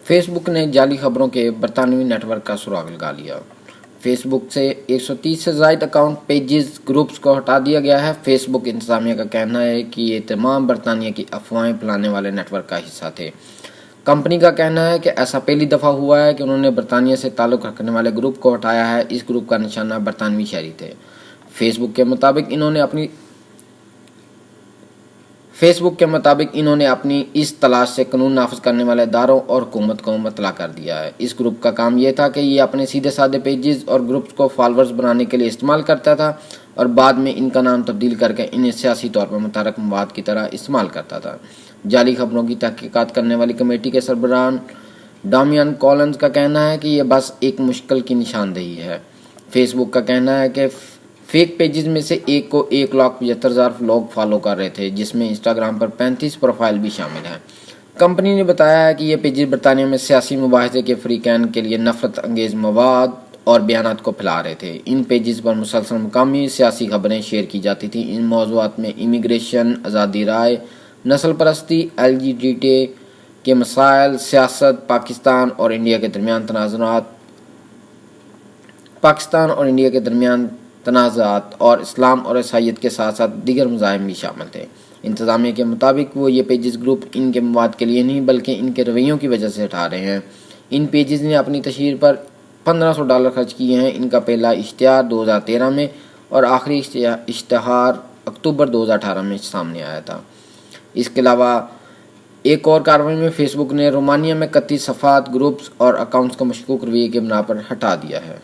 Face بک نے جعلی خبروں کے برطانوی نیٹ ورک کا سراغ لگا لیا۔ فیس بک سے 130 سے زائد اکاؤنٹ، پیجز، گروپس کو ہٹا دیا گیا ہے۔ فیس بک انتظامیہ کا کہنا ہے کہ یہ تمام برطانیہ کی افواہیں پھیلانے والے نیٹ ورک کا حصہ تھے۔ کمپنی کا کہنا ہے کہ ایسا پہلی دفعہ ہوا ہے کہ انہوں نے برطانیہ سے تعلق رکھنے والے گروپ کو ہٹایا ہے۔ اس گروپ کا نشانہ برطانوی شہری تھے۔ فیس بک کے مطابق انہوں نے اپنی اس تلاش سے قانون نافذ کرنے والے اداروں اور حکومت کو مطلع کر دیا ہے۔ اس گروپ کا کام یہ تھا کہ یہ اپنے سیدھے سادے پیجز اور گروپس کو فالوورز بنانے کے لیے استعمال کرتا تھا اور بعد میں ان کا نام تبدیل کر کے انہیں سیاسی طور پر متحرک مواد کی طرح استعمال کرتا تھا۔ جعلی خبروں کی تحقیقات کرنے والی کمیٹی کے سربراہ ڈامیان کولنز کا کہنا ہے کہ یہ بس ایک مشکل کی نشاندہی ہے۔ فیس بک کا کہنا ہے کہ فیک پیجز میں سے ایک کو 1,75,000 لوگ فالو کر رہے تھے، جس میں انسٹاگرام پر 35 پروفائل بھی شامل ہیں۔ کمپنی نے بتایا ہے کہ یہ پیجز برطانیہ میں سیاسی مباحثے کے فریقین کے لیے نفرت انگیز مواد اور بیانات کو پھیلا رہے تھے۔ ان پیجز پر مسلسل مقامی سیاسی خبریں شیئر کی جاتی تھیں۔ ان موضوعات میں امیگریشن، آزادی رائے، نسل پرستی، LGBT کے مسائل، سیاست، پاکستان اور انڈیا کے درمیان تنازعات اور اسلام اور عیسائیت کے ساتھ ساتھ دیگر مذاہب بھی شامل تھے۔ انتظامیہ کے مطابق وہ یہ پیجز گروپ ان کے مواد کے لیے نہیں بلکہ ان کے رویوں کی وجہ سے ہٹا رہے ہیں۔ ان پیجز نے اپنی تشہیر پر $1500 خرچ کیے ہیں۔ ان کا پہلا اشتہار 2013 میں اور آخری اشتہار اکتوبر 2018 میں سامنے آیا تھا۔ اس کے علاوہ ایک اور کارروائی میں فیس بک نے رومانیہ میں 31 صفحات، گروپس اور اکاؤنٹس کو مشکوک رویے کی بنا پر ہٹا دیا ہے۔